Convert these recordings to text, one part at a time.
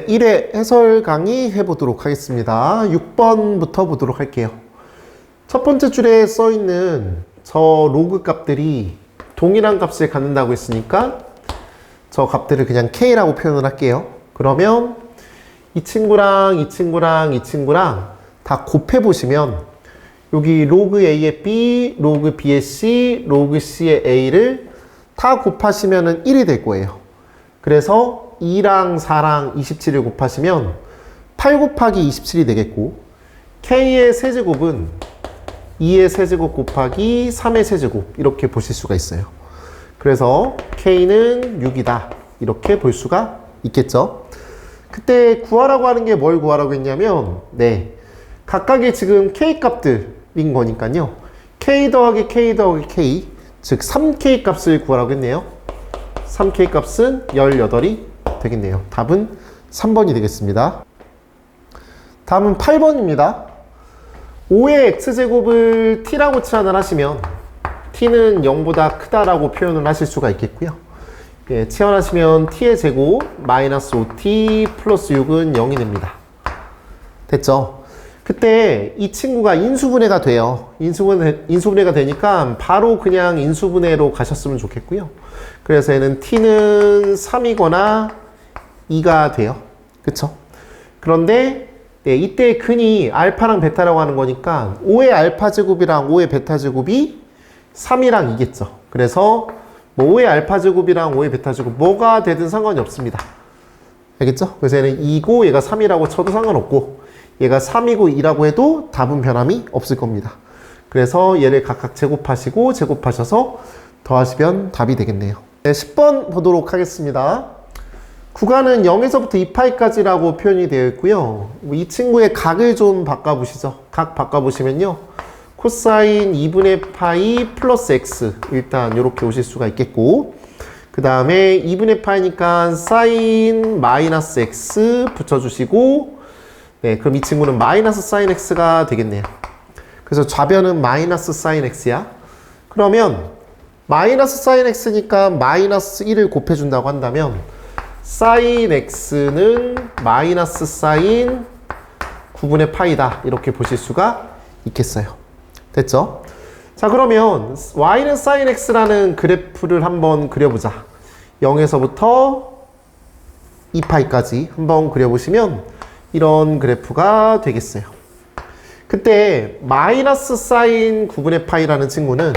1회 해설 강의 해보도록 하겠습니다. 6번부터 보도록 할게요. 첫 번째 줄에 써있는 저 로그 값들이 동일한 값을 갖는다고 했으니까 저 값들을 그냥 K라고 표현을 할게요. 그러면 이 친구랑 이 친구랑 이 친구랑 다 곱해보시면 여기 로그 A의 B, 로그 B의 C, 로그 C의 A를 다 곱하시면 1이 될 거예요. 그래서 2랑 4랑 27을 곱하시면 8 곱하기 27이 되겠고, K의 세제곱은 2의 세제곱 곱하기 3의 세제곱, 이렇게 보실 수가 있어요. 그래서 K는 6이다, 이렇게 볼 수가 있겠죠. 그때 구하라고 하는 게 뭘 구하라고 했냐면, 각각의 지금 K 값들인 거니까요, K 더하기 K 더하기 K, 즉 3K 값을 구하라고 했네요. 3K 값은 18이 되겠네요. 답은 3번이 되겠습니다. 다음은 8번입니다. 5의 x제곱을 t라고 치환을 하시면 t는 0보다 크다라고 표현을 하실 수가 있겠고요. 치환하시면 t의 제곱 마이너스 5t 플러스 6은 0이 됩니다. 됐죠? 그때 이 친구가 인수분해가 돼요. 인수분해가 되니까 바로 그냥 인수분해로 가셨으면 좋겠고요. 그래서 얘는 t는 3이거나 2가 돼요. 그쵸? 그런데 이때 근이 알파랑 베타라고 하는 거니까 5의 알파 제곱이랑 5의 베타 제곱이 3이랑 2겠죠. 그래서 뭐 5의 알파 제곱이랑 5의 베타 제곱 뭐가 되든 상관이 없습니다. 알겠죠? 그래서 얘는 2고 얘가 3이라고 쳐도 상관없고, 얘가 3이고 2라고 해도 답은 변함이 없을 겁니다. 그래서 얘를 각각 제곱하시고 제곱하셔서 더하시면 답이 되겠네요. 10번 보도록 하겠습니다. 구간은 0에서부터 2파이까지라고 표현이 되어 있고요. 이 친구의 각을 좀 바꿔보시죠. 각 바꿔보시면요, 코사인 2분의 파이 플러스 x, 일단 이렇게 오실 수가 있겠고, 그 다음에 2분의 파이니까 사인 마이너스 x 붙여주시고, 그럼 이 친구는 마이너스 사인 x가 되겠네요. 그래서 좌변은 마이너스 사인 x야. 그러면 마이너스 사인 x니까 마이너스 1을 곱해준다고 한다면 사인 x는 마이너스 사인 9분의 파이다, 이렇게 보실 수가 있겠어요. 됐죠? 자, 그러면 y는 사인 x라는 그래프를 한번 그려보자. 0에서부터 2파이까지 한번 그려보시면 이런 그래프가 되겠어요. 그때 마이너스 사인 9분의 파이라는 친구는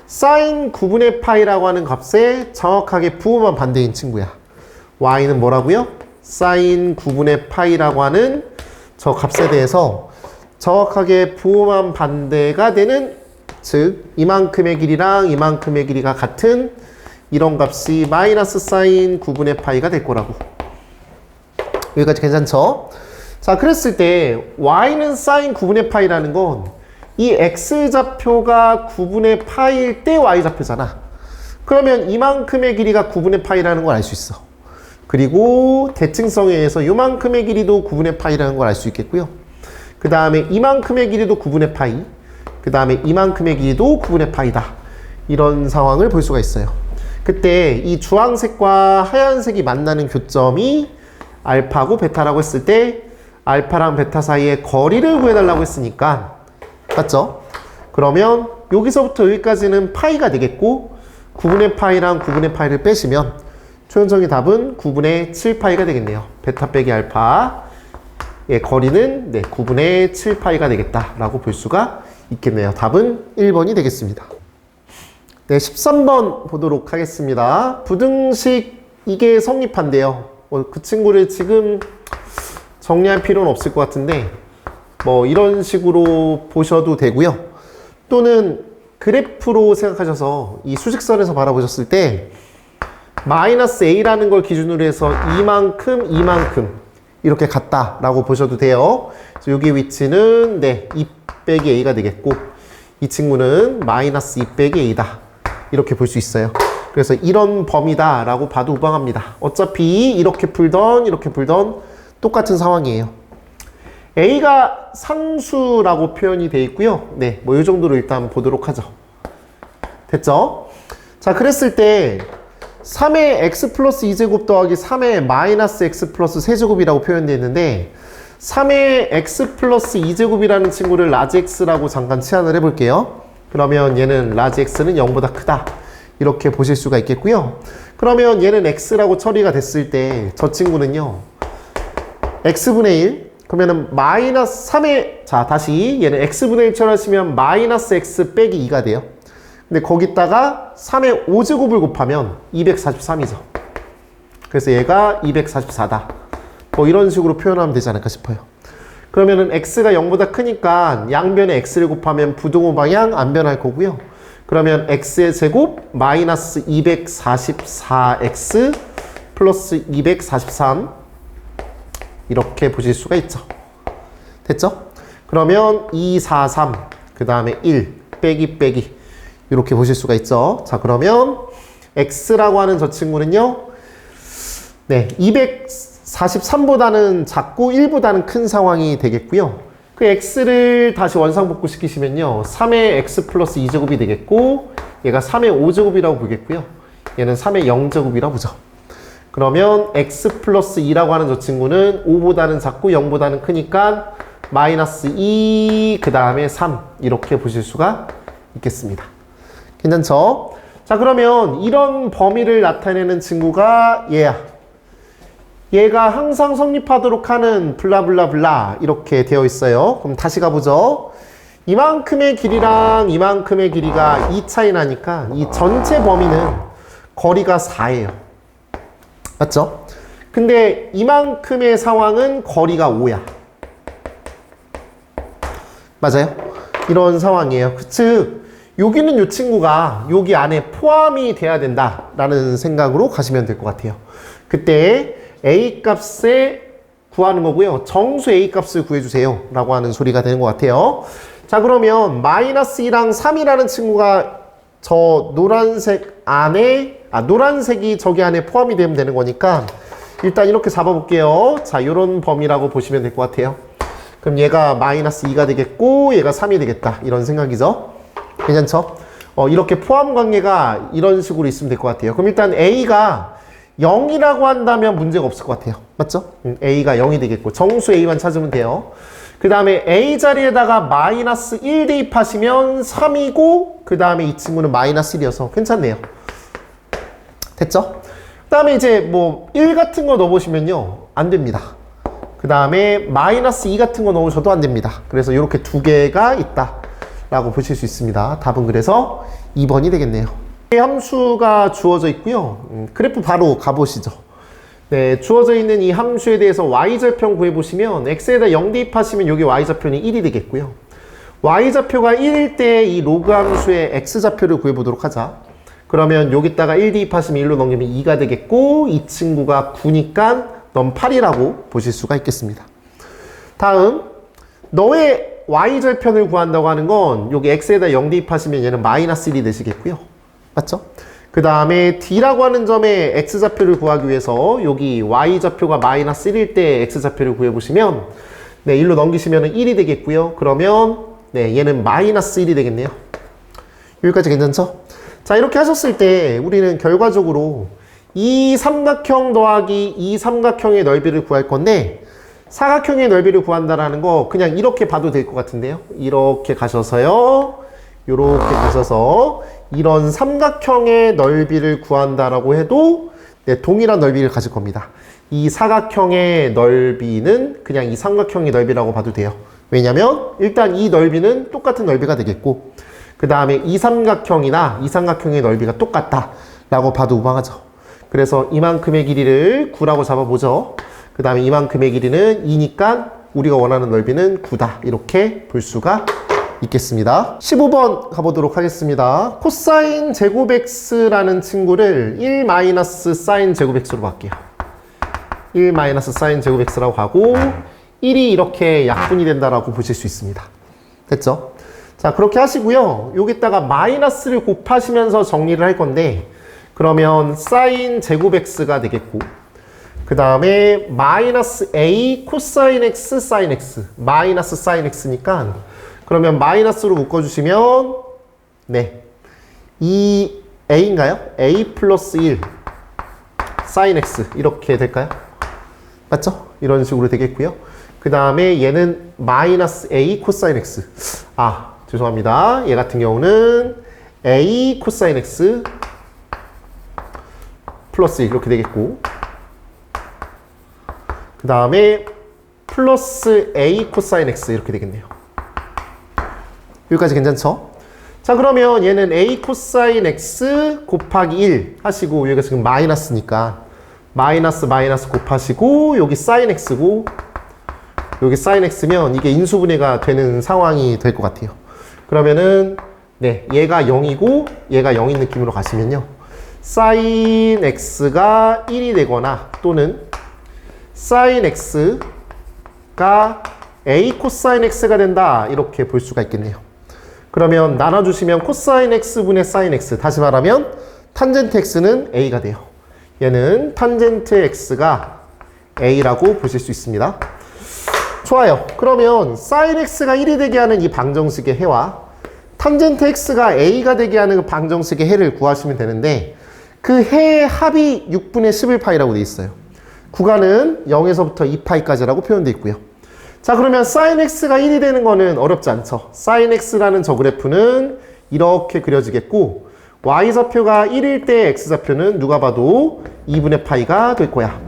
사인 9분의 파이라고 하는 값에 정확하게 부호만 반대인 친구야. y는 뭐라고요? 사인 9분의 파이라고 하는 저 값에 대해서 정확하게 부호만 반대가 되는, 즉 이만큼의 길이랑 이만큼의 길이가 같은 이런 값이 마이너스 사인 9분의 파이가 될 거라고. 여기까지 괜찮죠? 자, 그랬을 때 y는 사인 9분의 파이라는 건 이 x좌표가 9분의 파이일 때 y좌표잖아. 그러면 이만큼의 길이가 9분의 파이라는 걸 알 수 있어. 그리고 대칭성에 의해서 이만큼의 길이도 9분의 파이라는 걸 알 수 있겠고요. 그 다음에 이만큼의 길이도 9분의 파이, 그 다음에 이만큼의 길이도 9분의 파이다, 이런 상황을 볼 수가 있어요. 그때 이 주황색과 하얀색이 만나는 교점이 알파고 베타라고 했을 때 알파랑 베타 사이의 거리를 구해달라고 했으니까, 맞죠? 그러면 여기서부터 여기까지는 파이가 되겠고, 9분의 파이랑 9분의 파이를 빼시면 최종적인 답은 9분의 7파이가 되겠네요. 베타 빼기 알파의 거리는 9분의 7파이가 되겠다라고 볼 수가 있겠네요. 답은 1번이 되겠습니다. 13번 보도록 하겠습니다. 부등식 이게 성립한대요. 그 친구를 지금 정리할 필요는 없을 것 같은데 뭐 이런 식으로 보셔도 되고요. 또는 그래프로 생각하셔서 이 수직선에서 바라보셨을 때 마이너스 a라는 걸 기준으로 해서 이만큼 이렇게 같다라고 보셔도 돼요. 여기 위치는 2 빼기 a가 되겠고, 이 친구는 마이너스 2 빼기 a다, 이렇게 볼 수 있어요. 그래서 이런 범위다 라고 봐도 무방합니다. 어차피 이렇게 풀던 똑같은 상황이에요. A가 상수라고 표현이 되어 있고요. 뭐 이 정도로 일단 보도록 하죠. 됐죠? 자, 그랬을 때 3의 x 플러스 2제곱 더하기 3의 마이너스 x 플러스 3제곱이라고 표현되어 있는데 3의 x 플러스 2제곱이라는 친구를 라지 x라고 잠깐 치환을 해볼게요. 그러면 얘는 라지 x는 0보다 크다. 이렇게 보실 수가 있겠고요. 그러면 얘는 x라고 처리가 됐을 때 저 친구는요. x분의 1 그러면은 마이너스 3의 자 다시 얘는 x분의 1 처리하시면 마이너스 x 빼기 2가 돼요. 근데 거기다가 3의 5제곱을 곱하면 243이죠. 그래서 얘가 244다. 뭐 이런 식으로 표현하면 되지 않을까 싶어요. 그러면은 x가 0보다 크니까 양변에 x를 곱하면 부등호 방향 안 변할 거고요. 그러면 x의 제곱 마이너스 244x 플러스 243 이렇게 보실 수가 있죠. 됐죠? 그러면 243 그 다음에 1 빼기 이렇게 보실 수가 있죠. 자 그러면 x라고 하는 저 친구는요. 네, 243보다는 작고 1보다는 큰 상황이 되겠고요. 그 x를 다시 원상복구 시키시면요. 3의 x 플러스 2제곱이 되겠고 얘가 3의 5제곱이라고 보겠고요. 얘는 3의 0제곱이라고 보죠. 그러면 x 플러스 2라고 하는 저 친구는 5보다는 작고 0보다는 크니까 마이너스 2 그 다음에 3 이렇게 보실 수가 있겠습니다. 괜찮죠? 자 그러면 이런 범위를 나타내는 친구가 얘야. 얘가 항상 성립하도록 하는 블라블라블라 이렇게 되어 있어요. 그럼 다시 가보죠. 이만큼의 길이랑 이만큼의 길이가 2 차이 나니까 이 전체 범위는 거리가 4예요. 맞죠? 근데 이만큼의 상황은 거리가 5야. 맞아요? 이런 상황이에요. 즉 여기는 이 친구가 여기 안에 포함이 돼야 된다라는 생각으로 가시면 될 것 같아요. 그때 a 값에 구하는 거고요. 정수 a 값을 구해주세요 라고 하는 소리가 되는 것 같아요. 자 그러면 마이너스 2랑 3이라는 친구가 저 노란색 안에 노란색이 저기 안에 포함이 되면 되는 거니까 일단 이렇게 잡아볼게요. 자 이런 범위라고 보시면 될 것 같아요. 그럼 얘가 마이너스 2가 되겠고 얘가 3이 되겠다 이런 생각이죠. 괜찮죠? 이렇게 포함 관계가 이런 식으로 있으면 될 것 같아요. 그럼 일단 A가 0이라고 한다면 문제가 없을 것 같아요. 맞죠? A가 0이 되겠고 정수 A만 찾으면 돼요. 그 다음에 A 자리에다가 마이너스 1 대입하시면 3이고 그 다음에 이 친구는 마이너스 1이어서 괜찮네요. 됐죠? 그 다음에 이제 뭐 1 같은 거 넣어보시면요. 안 됩니다. 그 다음에 마이너스 2 같은 거 넣으셔도 안 됩니다. 그래서 이렇게 두 개가 있다 라고 보실 수 있습니다. 답은 그래서 2번이 되겠네요. 함수가 주어져 있고요. 그래프 바로 가보시죠. 네, 주어져 있는 이 함수에 대해서 y절편 구해보시면 x에다 0 대입하시면 여기 y절편이 1이 되겠고요. y좌표가 1일 때 이 로그 함수의 x좌표를 구해보도록 하자. 그러면 여기다가 1 대입하시면 1로 넘기면 2가 되겠고 이 친구가 9니까 넌 8이라고 보실 수가 있겠습니다. 다음 너의 y절편을 구한다고 하는 건 여기 x에다 0 대입하시면 얘는 마이너스 1이 되시겠고요. 맞죠? 그 다음에 d라고 하는 점의 x좌표를 구하기 위해서 여기 y좌표가 마이너스 1일 때 x좌표를 구해보시면 네, 1로 넘기시면 1이 되겠고요. 그러면 네, 얘는 마이너스 1이 되겠네요. 여기까지 괜찮죠? 자, 이렇게 하셨을 때 우리는 결과적으로 이 삼각형 더하기 이 삼각형의 넓이를 구할 건데 사각형의 넓이를 구한다라는 거 그냥 이렇게 봐도 될 것 같은데요. 이렇게 가셔서요. 이렇게 가셔서 이런 삼각형의 넓이를 구한다라고 해도 네, 동일한 넓이를 가질 겁니다. 이 사각형의 넓이는 그냥 이 삼각형의 넓이라고 봐도 돼요. 왜냐면 일단 이 넓이는 똑같은 넓이가 되겠고 그 다음에 이 삼각형이나 이 삼각형의 넓이가 똑같다 라고 봐도 무방하죠. 그래서 이만큼의 길이를 9라고 잡아보죠. 그 다음에 이만큼의 길이는 2니까 우리가 원하는 넓이는 9다. 이렇게 볼 수가 있겠습니다. 15번 가보도록 하겠습니다. 코사인 제곱 x라는 친구를 1 마이너스 사인 제곱 x로 바꿀게요. 1 마이너스 사인 제곱 x라고 하고 1이 이렇게 약분이 된다라고 보실 수 있습니다. 됐죠? 자, 그렇게 하시고요. 여기다가 마이너스를 곱하시면서 정리를 할 건데 그러면 사인 제곱 x가 되겠고 그 다음에 마이너스 a 코사인 x 사인 x 마이너스 사인 x니까 그러면 마이너스로 묶어주시면 네, 이 a인가요? a 플러스 1 sin x 이렇게 될까요? 맞죠? 이런 식으로 되겠고요. 그 다음에 얘는 마이너스 a 코사인 x. 아, 죄송합니다. 얘 같은 경우는 a 코사인 x 플러스 이렇게 되겠고, 그 다음에 플러스 a 코사인 x 이렇게 되겠네요. 여기까지 괜찮죠? 자, 그러면 얘는 a 코사인 x 곱하기 1 하시고, 여기가 지금 마이너스니까 마이너스 마이너스 곱하시고, 여기 sin x고 여기 sin x면 이게 인수분해가 되는 상황이 될 것 같아요. 그러면은 네, 얘가 0이고 얘가 0인 느낌으로 가시면요, sin x가 1이 되거나 또는 sin x가 a 코사인 x가 된다, 이렇게 볼 수가 있겠네요. 그러면 나눠주시면 코사인 x분의 sin x, 다시 말하면 탄젠트 x는 a가 돼요. 얘는 탄젠트 x가 a라고 보실 수 있습니다. 좋아요. 그러면 sin x가 1이 되게 하는 이 방정식의 해와 탄젠트 x가 a가 되게 하는 그 방정식의 해를 구하시면 되는데, 그 해의 합이 6분의 11파이라고 되어 있어요. 구간은 0에서부터 2파이까지라고 표현되어 있고요. 자, 그러면 sin x가 1이 되는 거는 어렵지 않죠. sin x라는 저 그래프는 이렇게 그려지겠고, y좌표가 1일 때 x좌표는 누가 봐도 2분의 파이가 될 거야.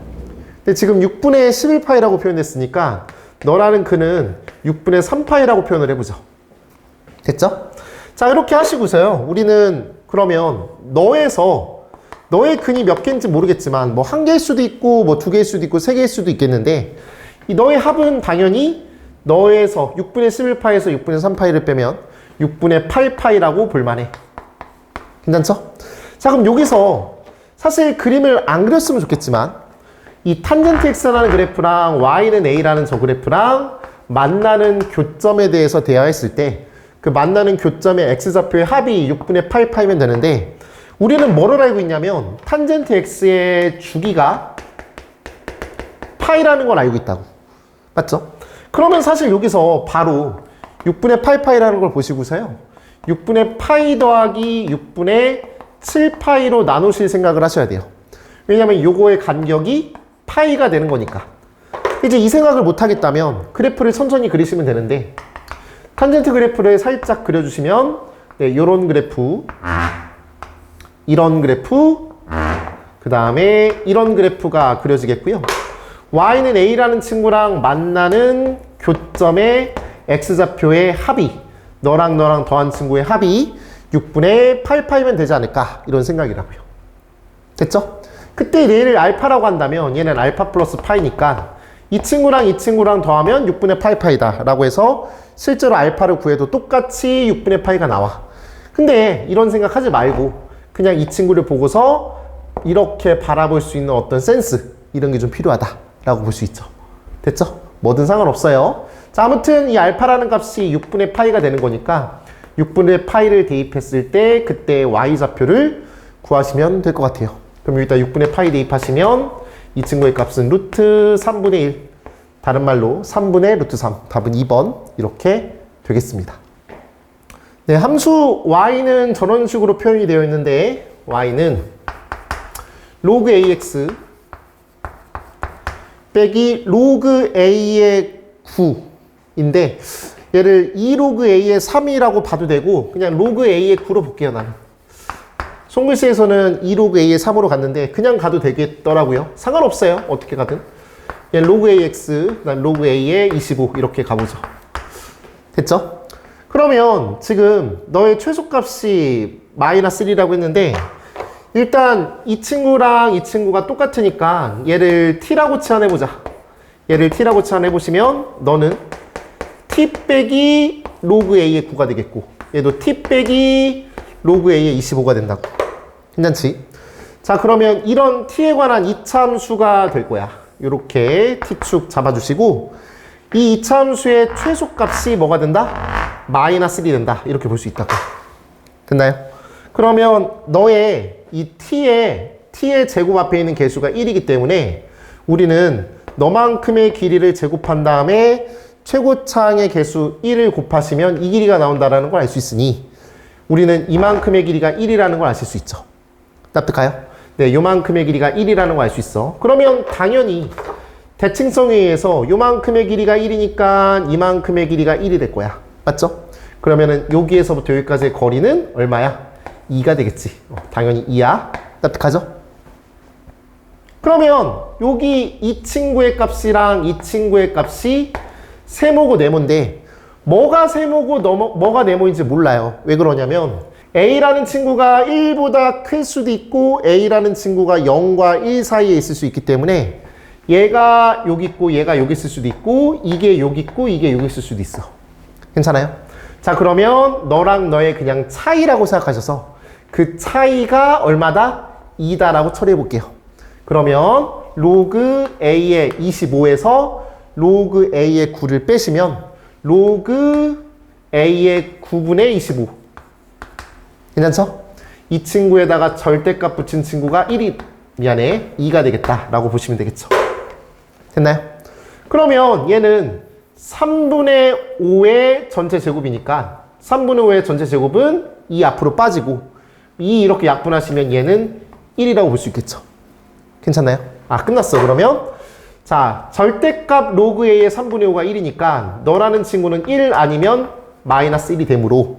근데 지금 6분의 11파이라고 표현됐으니까 너라는 그는 6분의 3파이라고 표현을 해보죠. 됐죠? 자, 이렇게 하시고서요, 우리는 그러면 너의 근이 몇 개인지 모르겠지만 뭐 한 개일 수도 있고 뭐 두 개일 수도 있고 세 개일 수도 있겠는데, 이 너의 합은 당연히 너에서 6분의 11파이에서 6분의 3파이를 빼면 6분의 8파이라고 볼만해. 괜찮죠? 자, 그럼 여기서 사실 그림을 안 그렸으면 좋겠지만 이 탄젠트 x라는 그래프랑 y는 a라는 저 그래프랑 만나는 교점에 대해서 대화했을 때 그 만나는 교점의 x좌표의 합이 6분의 8파이면 되는데, 우리는 뭐를 알고 있냐면 탄젠트 x의 주기가 파이라는 걸 알고 있다고. 맞죠? 그러면 사실 여기서 바로 6분의 8파이라는 걸 보시고서요, 6분의 파이 더하기 6분의 7파이로 나누실 생각을 하셔야 돼요. 왜냐면 요거의 간격이 파이가 되는 거니까. 이제 이 생각을 못 하겠다면 그래프를 천천히 그리시면 되는데, 탄젠트 그래프를 살짝 그려주시면 네, 요런 그래프, 이런 그래프, 그 다음에 이런 그래프가 그려지겠고요. y는 a라는 친구랑 만나는 교점의 x좌표의 합이, 너랑 너랑 더한 친구의 합이 6분의 8파이면 되지 않을까, 이런 생각이라고요. 됐죠? 그때 얘를 알파라고 한다면 얘는 알파 플러스 파이니까 이 친구랑 더하면 6분의 8파이다 라고 해서 실제로 알파를 구해도 똑같이 6분의 파이가 나와. 근데 이런 생각하지 말고 그냥 이 친구를 보고서 이렇게 바라볼 수 있는 어떤 센스, 이런 게 좀 필요하다 라고 볼 수 있죠. 됐죠? 뭐든 상관없어요. 자, 아무튼 이 알파라는 값이 6분의 파이가 되는 거니까 6분의 파이를 대입했을 때 그때 y좌표를 구하시면 될 것 같아요. 그럼 여기다 6분의 파이 대입하시면 이 친구의 값은 루트 3분의 1, 다른 말로 3분의 루트 3, 답은 2번 이렇게 되겠습니다. 네, 함수 y는 저런 식으로 표현이 되어 있는데, y는 로그 ax 빼기 로그 a의 9인데 얘를 2로그 a의 3이라고 봐도 되고 그냥 로그 a의 9로 볼게요. 나는 손글씨에서는 2로그 a의 3으로 갔는데 그냥 가도 되겠더라고요. 상관없어요, 어떻게 가든. 얘 로그 ax, 그다음 로그 a의 25 이렇게 가보죠. 됐죠? 그러면 지금 너의 최소값이 마이너스 1이라고 했는데, 일단 이 친구랑 이 친구가 똑같으니까 얘를 t라고 치환해보자. 얘를 t라고 치환해보시면 너는 t 빼기 로그 a의 9가 되겠고, 얘도 t 빼기 로그 a의 25가 된다고. 괜찮지? 자, 그러면 이런 t에 관한 이차함수가 될 거야. 이렇게 t축 잡아주시고, 이 이차함수의 최소값이 뭐가 된다? 마이너스 1이 된다. 이렇게 볼 수 있다고. 됐나요? 그러면 너의 이 t의 제곱 앞에 있는 개수가 1이기 때문에 우리는 너만큼의 길이를 제곱한 다음에 최고차항의 개수 1을 곱하시면 이 길이가 나온다는 걸 알 수 있으니 우리는 이만큼의 길이가 1이라는 걸 아실 수 있죠. 납득가요? 네, 요만큼의 길이가 1이라는 거 알 수 있어. 그러면 당연히 대칭성에 의해서 요만큼의 길이가 1이니까 이만큼의 길이가 1이 될 거야. 맞죠? 그러면은 여기에서부터 여기까지의 거리는 얼마야? 2가 되겠지. 당연히 2야. 따뜻하죠? 그러면 여기 이 친구의 값이랑 이 친구의 값이 세모고 네모인데 뭐가 세모고 뭐가 네모인지 몰라요. 왜 그러냐면 A라는 친구가 1보다 클 수도 있고 A라는 친구가 0과 1 사이에 있을 수 있기 때문에 얘가 여기 있고 얘가 여기 있을 수도 있고 이게 여기 있고 이게 여기 있을 수도 있어. 괜찮아요? 자, 그러면 너랑 너의 그냥 차이라고 생각하셔서 그 차이가 얼마다? 2다라고 처리해 볼게요. 그러면 로그 A의 25에서 로그 A의 9를 빼시면 로그 A의 9분의 25. 괜찮죠? 이 친구에다가 절대값 붙인 친구가 2가 되겠다라고 보시면 되겠죠. 됐나요? 그러면 얘는 3분의 5의 전체 제곱이니까 3분의 5의 전체 제곱은 2 앞으로 빠지고 2 이렇게 약분하시면 얘는 1이라고 볼 수 있겠죠. 괜찮나요? 아, 끝났어. 그러면 자, 절대값 로그 A의 3분의 5가 1이니까 너라는 친구는 1 아니면 마이너스 1이 되므로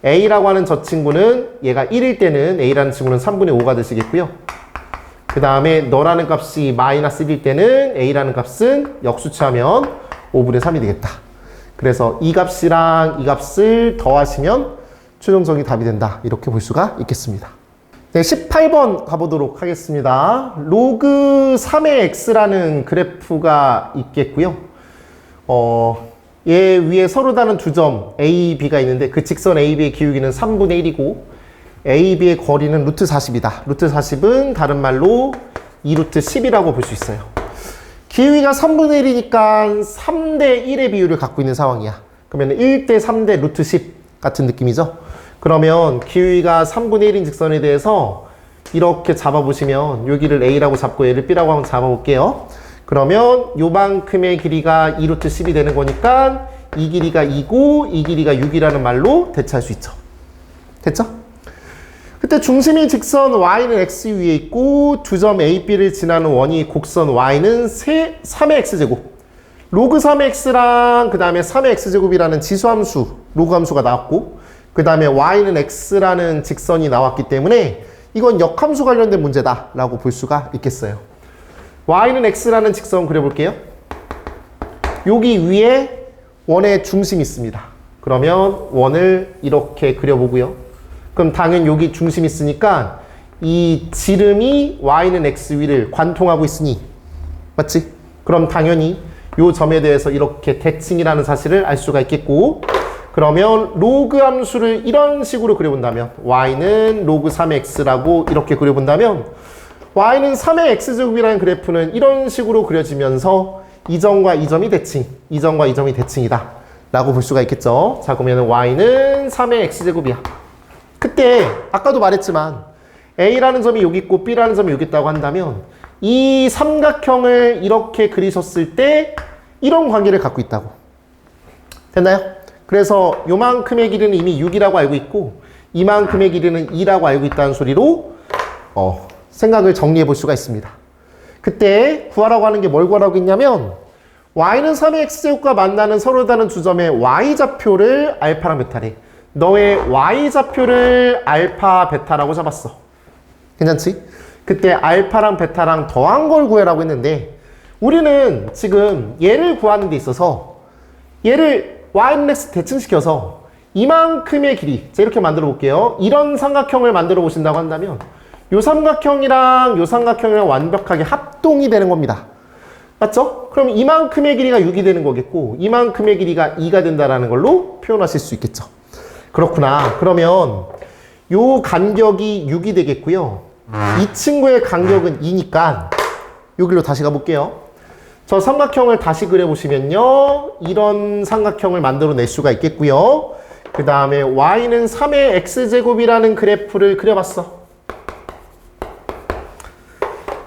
A라고 하는 저 친구는 얘가 1일 때는 A라는 친구는 3분의 5가 되시겠고요. 그 다음에 너라는 값이 마이너스 1일 때는 A라는 값은 역수치하면 5분의 3이 되겠다. 그래서 이 값이랑 이 값을 더하시면 최종적인 답이 된다. 이렇게 볼 수가 있겠습니다. 네, 18번 가보도록 하겠습니다. 로그 3의 x라는 그래프가 있겠고요. 얘 위에 서로 다른 두 점 A, B가 있는데 그 직선 A, B의 기울기는 3분의 1이고 A, B의 거리는 루트 40이다. 루트 40은 다른 말로 2루트 10이라고 볼 수 있어요. 기울기가 3분의 1이니까 3대 1의 비율을 갖고 있는 상황이야. 그러면 1대 3대 루트 10 같은 느낌이죠. 그러면 기울기가 3분의 1인 직선에 대해서 이렇게 잡아보시면 여기를 A라고 잡고 얘를 B라고 한번 잡아볼게요. 그러면 요만큼의 길이가 2루트 10이 되는 거니까 이 길이가 2고 이 길이가 6이라는 말로 대체할 수 있죠. 됐죠? 그때 중심이 직선 y는 x 위에 있고 두 점 A, B를 지나는 원이 곡선 y는 3의 x제곱. 로그 3의 x랑 그 다음에 3의 x제곱이라는 지수함수, 로그 함수가 나왔고 그 다음에 y는 x라는 직선이 나왔기 때문에 이건 역함수 관련된 문제다 라고 볼 수가 있겠어요. y는 x라는 직선 그려볼게요. 여기 위에 원의 중심이 있습니다. 그러면 원을 이렇게 그려보고요. 그럼 당연히 여기 중심이 있으니까 이 지름이 y는 x 위를 관통하고 있으니 맞지? 그럼 당연히 이 점에 대해서 이렇게 대칭이라는 사실을 알 수가 있겠고 그러면 로그 함수를 이런 식으로 그려본다면 y는 로그 3의 x라고 이렇게 그려본다면 y는 3의 x제곱이라는 그래프는 이런 식으로 그려지면서 이 점과 이 점이 대칭, 이 점과 이 점이 대칭이다 라고 볼 수가 있겠죠. 자, 그러면 y는 3의 x제곱이야. 그때 아까도 말했지만 A라는 점이 여기 있고 B라는 점이 여기 있다고 한다면 이 삼각형을 이렇게 그리셨을 때 이런 관계를 갖고 있다고. 됐나요? 그래서 요만큼의 길이는 이미 6이라고 알고 있고 이만큼의 길이는 2라고 알고 있다는 소리로 생각을 정리해 볼 수가 있습니다. 그때 구하라고 하는 게 뭘 구하라고 했냐면 y는 3의 x제곱과 만나는 서로 다른 두 점의 y좌표를 알파랑 베타래. 너의 y좌표를 알파, 베타라고 잡았어. 괜찮지? 그때 알파랑 베타랑 더한 걸 구해라고 했는데 우리는 지금 얘를 구하는 데 있어서 얘를 y는 x 대칭시켜서 이만큼의 길이, 자 이렇게 만들어 볼게요. 이런 삼각형을 만들어 보신다고 한다면 요 삼각형이랑 요 삼각형이랑 완벽하게 합동이 되는 겁니다. 맞죠? 그럼 이만큼의 길이가 6이 되는 거겠고 이만큼의 길이가 2가 된다는 걸로 표현하실 수 있겠죠. 그렇구나. 그러면 요 간격이 6이 되겠고요. 이 친구의 간격은 2니까 여기로 다시 가볼게요. 저 삼각형을 다시 그려보시면요. 이런 삼각형을 만들어낼 수가 있겠고요. 그 다음에 y는 3의 x제곱이라는 그래프를 그려봤어.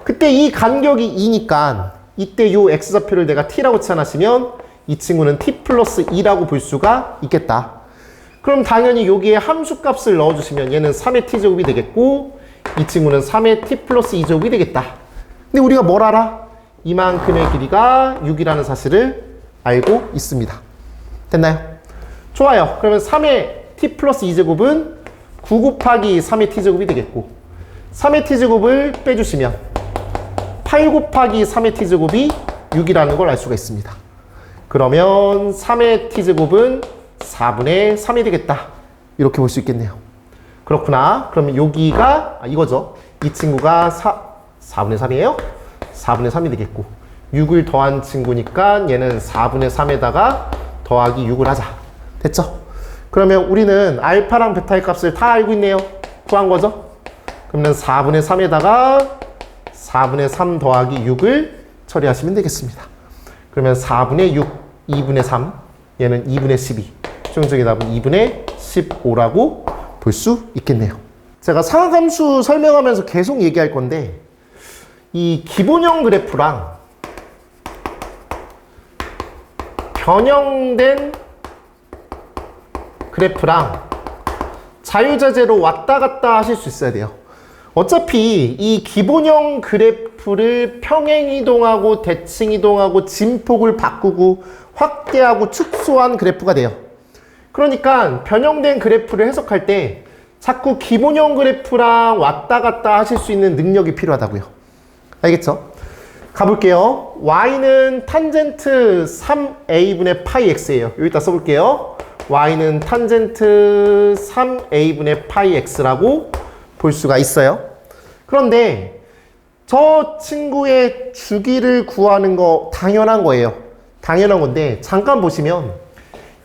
그때 이 간격이 2니까 이때 요 x좌표를 내가 t라고 치환하시면 이 친구는 t 플러스 2라고 볼 수가 있겠다. 그럼 당연히 여기에 함수값을 넣어주시면 얘는 3의 t제곱이 되겠고 이 친구는 3의 t 플러스 2제곱이 되겠다. 근데 우리가 뭘 알아? 이만큼의 길이가 6이라는 사실을 알고 있습니다. 됐나요? 좋아요. 그러면 3의 t 플러스 2제곱은 9 곱하기 3의 t제곱이 되겠고 3의 t제곱을 빼주시면 8 곱하기 3의 t제곱이 6이라는 걸 알 수가 있습니다. 그러면 3의 t제곱은 4분의 3이 되겠다. 이렇게 볼 수 있겠네요. 그렇구나. 그러면 여기가 이거죠. 이 친구가 4분의 3이에요. 4분의 3이 되겠고 6을 더한 친구니까 얘는 4분의 3에다가 더하기 6을 하자. 됐죠? 그러면 우리는 알파랑 베타의 값을 다 알고 있네요. 구한 거죠? 그러면 4분의 3에다가 4분의 3 더하기 6을 처리하시면 되겠습니다. 그러면 4분의 6, 2분의 3, 얘는 2분의 12. 최종적인 답은 2분의 15라고 볼 수 있겠네요. 제가 상하함수 설명하면서 계속 얘기할 건데 이 기본형 그래프랑 변형된 그래프랑 자유자재로 왔다 갔다 하실 수 있어야 돼요. 어차피 이 기본형 그래프를 평행 이동하고 대칭 이동하고 진폭을 바꾸고 확대하고 축소한 그래프가 돼요. 그러니까 변형된 그래프를 해석할 때 자꾸 기본형 그래프랑 왔다 갔다 하실 수 있는 능력이 필요하다고요. 알겠죠? 가볼게요. y는 탄젠트 3a분의 파이 x예요. 여기다 써볼게요. y는 탄젠트 3a분의 파이 x라고 볼 수가 있어요. 그런데 저 친구의 주기를 구하는 거 당연한 거예요. 당연한 건데 잠깐 보시면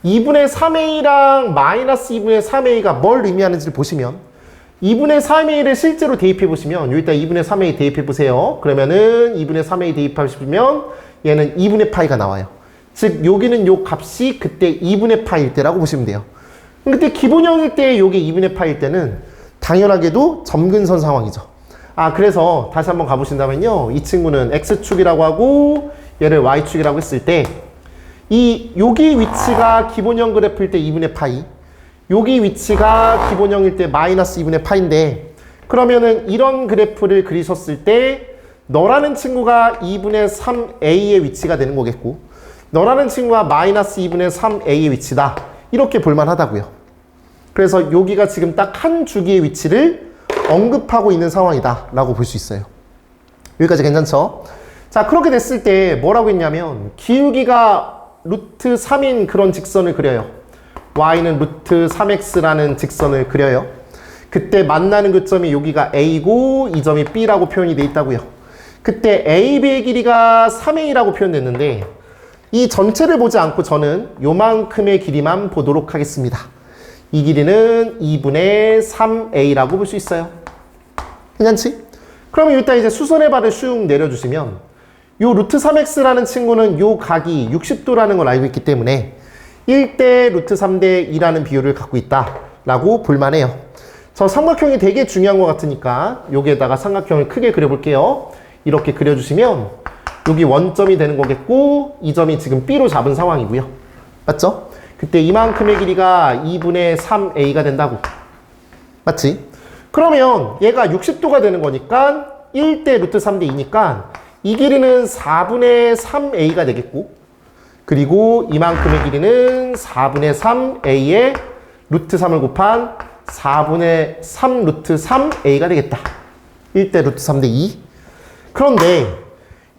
2분의 3a랑 마이너스 2분의 3a가 뭘 의미하는지를 보시면 2분의 3a를 실제로 대입해 보시면 여기다 2분의 3a 대입해 보세요. 그러면은 2분의 3a 대입하시면 얘는 2분의 파이가 나와요. 즉 여기는 요 값이 그때 2분의 파이일 때라고 보시면 돼요. 그때 기본형일 때 요게 2분의 파이일 때는 당연하게도 점근선 상황이죠. 그래서 다시 한번 가보신다면요. 이 친구는 x축이라고 하고 얘를 y축이라고 했을 때 여기 위치가 기본형 그래프일 때 2분의 파이, 여기 위치가 기본형일 때 마이너스 2분의 파인데 그러면은 이런 그래프를 그리셨을 때 너라는 친구가 2분의 3a의 위치가 되는 거겠고 너라는 친구가 마이너스 2분의 3a의 위치다. 이렇게 볼만하다고요. 그래서 여기가 지금 딱 한 주기의 위치를 언급하고 있는 상황이다 라고 볼 수 있어요. 여기까지 괜찮죠? 자, 그렇게 됐을 때 뭐라고 했냐면 기울기가 루트 3인 그런 직선을 그려요. y는 루트 3x라는 직선을 그려요. 그때 만나는 교점이 여기가 a고 이 점이 b라고 표현이 돼 있다고요. 그때 AB의 길이가 3a라고 표현됐는데 이 전체를 보지 않고 저는 요만큼의 길이만 보도록 하겠습니다. 이 길이는 2분의 3a라고 볼 수 있어요. 괜찮지? 그럼 일단 이제 수선의 발을 슉 내려주시면 요 루트 3x라는 친구는 요 각이 60도라는 걸 알고 있기 때문에 1대 루트 3대 2라는 비율을 갖고 있다라고 볼만해요. 저 삼각형이 되게 중요한 것 같으니까 여기에다가 삼각형을 크게 그려볼게요. 이렇게 그려주시면 여기 원점이 되는 거겠고 이 점이 지금 B로 잡은 상황이고요. 맞죠? 그때 이만큼의 길이가 2분의 3a가 된다고. 맞지? 그러면 얘가 60도가 되는 거니까 1대 루트 3대 2니까 이 길이는 4분의 3a가 되겠고 그리고 이만큼의 길이는 4분의 3a에 루트 3을 곱한 4분의 3 루트 3a가 되겠다. 1대 루트 3대 2. 그런데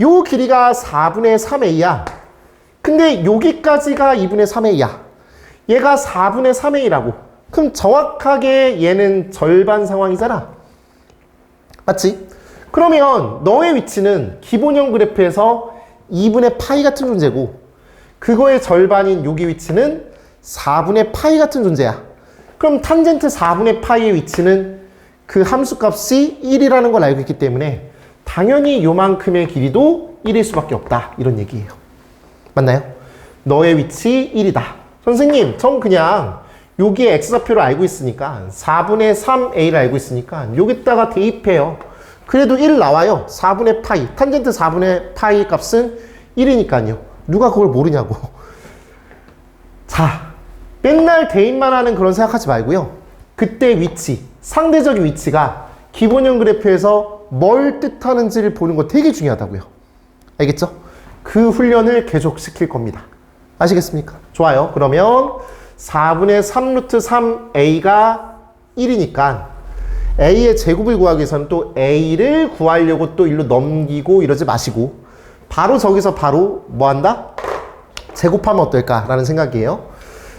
요 길이가 4분의 3a야. 근데 여기까지가 2분의 3a야. 얘가 4분의 3a라고. 그럼 정확하게 얘는 절반 상황이잖아. 맞지? 그러면 너의 위치는 기본형 그래프에서 2분의 파이 같은 존재고 그거의 절반인 여기 위치는 4분의 파이 같은 존재야. 그럼 탄젠트 4분의 파이의 위치는 그 함수값이 1이라는 걸 알고 있기 때문에 당연히 요만큼의 길이도 1일 수밖에 없다. 이런 얘기예요. 맞나요? 너의 위치 1이다. 선생님, 전 그냥 여기에 x좌표를 알고 있으니까 4분의 3a를 알고 있으니까 여기다가 대입해요. 그래도 1 나와요. 4분의 파이. 탄젠트 4분의 파이 값은 1이니까요. 누가 그걸 모르냐고. 자, 맨날 대입만 하는 그런 생각하지 말고요. 그때 위치, 상대적인 위치가 기본형 그래프에서 뭘 뜻하는지를 보는 거 되게 중요하다고요. 알겠죠? 그 훈련을 계속 시킬 겁니다. 아시겠습니까? 좋아요. 그러면 4분의 3 루트 3a가 1이니까 a의 제곱을 구하기 위해서는 또 a를 구하려고 또 1로 넘기고 이러지 마시고 바로 저기서 바로 뭐 한다? 제곱하면 어떨까라는 생각이에요.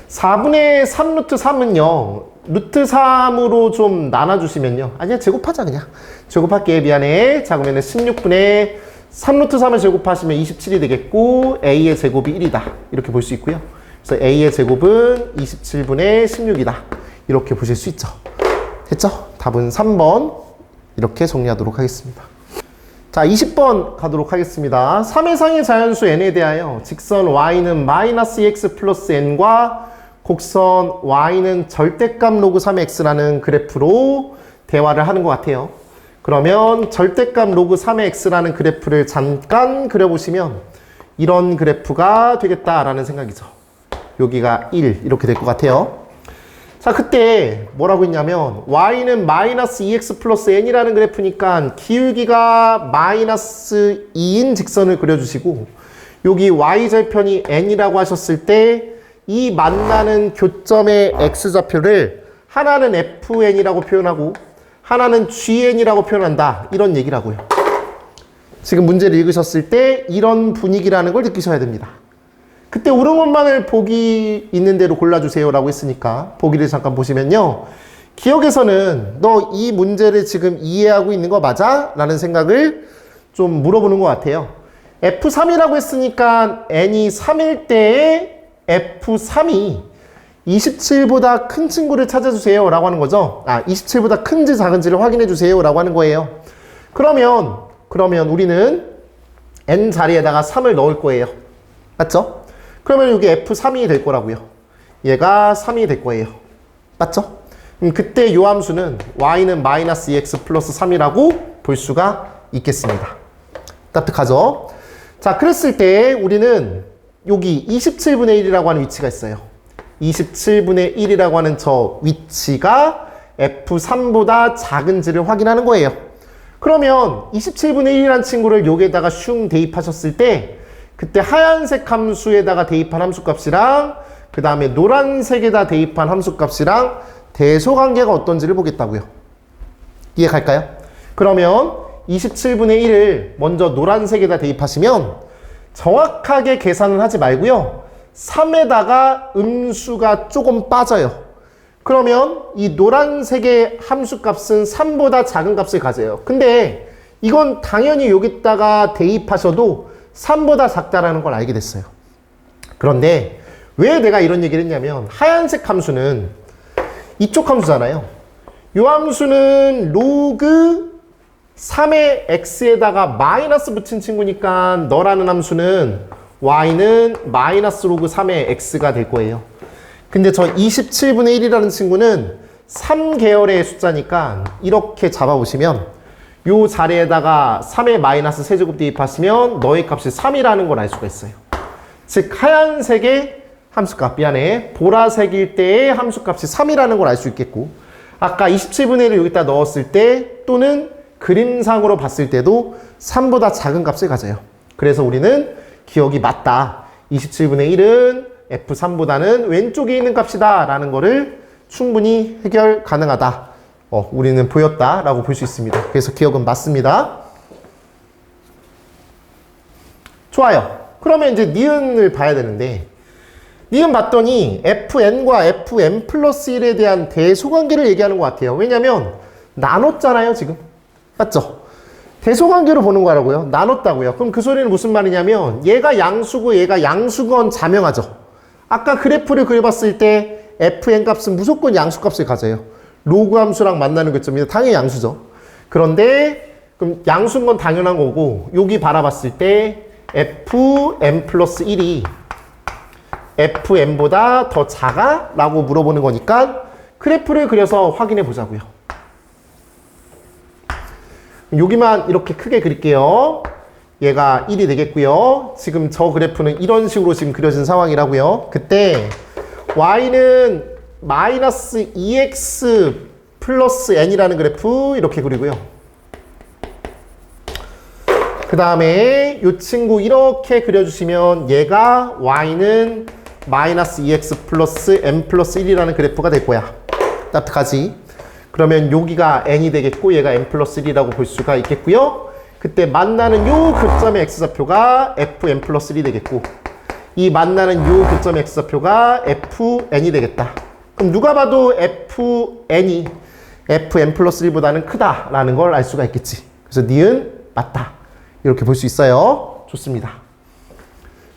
4분의 3 루트 3은요. 루트 3으로 좀 나눠주시면요. 아니야, 제곱하자 그냥. 제곱할게. 미안해. 자, 그러면 16분의 3 루트 3을 제곱하시면 27이 되겠고 a의 제곱이 1이다. 이렇게 볼 수 있고요. 그래서 a의 제곱은 27분의 16이다. 이렇게 보실 수 있죠. 됐죠? 답은 3번 이렇게 정리하도록 하겠습니다. 자, 20번 가도록 하겠습니다. 3회상의 자연수 n에 대하여 직선 y는 마이너스 2x 플러스 n과 곡선 y는 절대값 로그 3의 x라는 그래프로 대화를 하는 것 같아요. 그러면 절대값 로그 3의 x라는 그래프를 잠깐 그려보시면 이런 그래프가 되겠다라는 생각이죠. 여기가 1 이렇게 될 것 같아요. 자, 그때 뭐라고 했냐면 y는 마이너스 2x 플러스 n이라는 그래프니까 기울기가 마이너스 2인 직선을 그려주시고 여기 y절편이 n이라고 하셨을 때 이 만나는 교점의 x좌표를 하나는 fn이라고 표현하고 하나는 gn이라고 표현한다. 이런 얘기라고요. 지금 문제를 읽으셨을 때 이런 분위기라는 걸 느끼셔야 됩니다. 그때 옳은 보기 있는 대로 골라주세요 라고 했으니까 보기를 잠깐 보시면요. 기억에서는 너 이 문제를 지금 이해하고 있는 거 맞아? 라는 생각을 좀 물어보는 것 같아요. F3이라고 했으니까 n이 3일 때에 F3이 27보다 큰 친구를 찾아주세요 라고 하는 거죠. 27보다 큰지 작은지를 확인해 주세요 라고 하는 거예요. 그러면 우리는 n 자리에다가 3을 넣을 거예요. 맞죠? 그러면 이게 F3이 될 거라고요. 얘가 3이 될 거예요. 맞죠? 그때 이 함수는 y는 마이너스 2x 플러스 3이라고 볼 수가 있겠습니다. 따뜻하죠? 자, 그랬을 때 우리는 여기 27분의 1이라고 하는 위치가 있어요. 27분의 1이라고 하는 저 위치가 F3보다 작은지를 확인하는 거예요. 그러면 27분의 1이라는 친구를 여기에다가 슝 대입하셨을 때 그때 하얀색 함수에다가 대입한 함수값이랑 그 다음에 노란색에다 대입한 함수값이랑 대소관계가 어떤지를 보겠다고요. 이해 갈까요? 그러면 27분의 1을 먼저 노란색에다 대입하시면 정확하게 계산을 하지 말고요. 3에다가 음수가 조금 빠져요. 그러면 이 노란색의 함수값은 3보다 작은 값을 가져요. 근데 이건 당연히 여기다가 대입하셔도 3보다 작다라는 걸 알게 됐어요. 그런데 왜 내가 이런 얘기를 했냐면 하얀색 함수는 이쪽 함수잖아요. 이 함수는 로그 3의 x에다가 마이너스 붙인 친구니까 너라는 함수는 y는 마이너스 로그 3의 x가 될 거예요. 근데 저 27분의 1이라는 친구는 3계열의 숫자니까 이렇게 잡아보시면 요 자리에다가 3의 마이너스 세제곱 대입하시면 너의 값이 3이라는 걸 알 수가 있어요. 즉 하얀색의 함수값, 미안해, 보라색일 때의 함수값이 3이라는 걸 알 수 있겠고 아까 27분의 1을 여기다 넣었을 때 또는 그림상으로 봤을 때도 3보다 작은 값을 가져요. 그래서 우리는 기억이 맞다. 27분의 1은 F3보다는 왼쪽에 있는 값이다 라는 거를 충분히 해결 가능하다. 우리는 보였다 라고 볼 수 있습니다. 그래서 기억은 맞습니다. 좋아요. 그러면 이제 니은을 봐야 되는데 니은 봤더니 fn과 fn 플러스 1에 대한 대소관계를 얘기하는 것 같아요. 왜냐면 나눴잖아요 지금. 맞죠? 대소관계로 보는 거라고요. 나눴다고요. 그럼 그 소리는 무슨 말이냐면 얘가 양수고 얘가 양수건 자명하죠. 아까 그래프를 그려봤을 때 fn 값은 무조건 양수값을 가져요. 로그 함수랑 만나는 교점이 당연히 양수죠. 그런데 그럼 양수인 건 당연한 거고 여기 바라봤을 때 fn 플러스 1이 fn보다 더 작아? 라고 물어보는 거니까 그래프를 그려서 확인해 보자고요. 여기만 이렇게 크게 그릴게요. 얘가 1이 되겠고요. 지금 저 그래프는 이런 식으로 지금 그려진 상황이라고요. 그때 y는 마이너스 2x 플러스 n이라는 그래프 이렇게 그리고요. 그 다음에 이 친구 이렇게 그려주시면 얘가 y는 마이너스 2x 플러스 n 플러스 1이라는 그래프가 될 거야. 납득하지? 그러면 여기가 n이 되겠고 얘가 n 플러스 1이라고 볼 수가 있겠고요. 그때 만나는 요 교점의 x좌표가 fn 플러스 1이 되겠고 이 만나는 요 교점의 x좌표가 fn이 되겠다. 그럼 누가 봐도 fn이 fn 플러스 1보다는 크다라는 걸 알 수가 있겠지. 그래서 니은 맞다. 이렇게 볼 수 있어요. 좋습니다.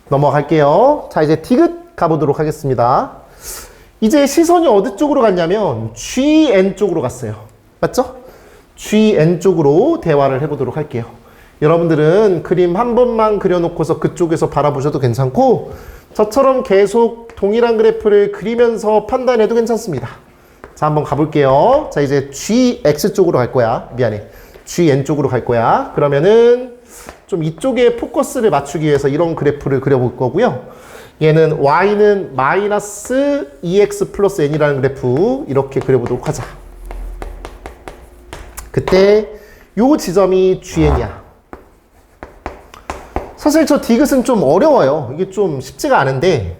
넘어갈게요. 자, 이제 디귿 가보도록 하겠습니다. 이제 시선이 어디 쪽으로 갔냐면 GN 쪽으로 갔어요. 맞죠? GN 쪽으로 대화를 해보도록 할게요. 여러분들은 그림 한 번만 그려놓고서 그쪽에서 바라보셔도 괜찮고 저처럼 계속 동일한 그래프를 그리면서 판단해도 괜찮습니다. 자, 한번 가볼게요. 자, 이제 GX 쪽으로 갈 거야. 미안해. GN 쪽으로 갈 거야. 그러면은 좀 이쪽에 포커스를 맞추기 위해서 이런 그래프를 그려볼 거고요. 얘는 y는 마이너스 2x 플러스 n이라는 그래프 이렇게 그려보도록 하자. 그때 요 지점이 GN이야. 사실 저 디귿은 좀 어려워요. 이게 좀 쉽지가 않은데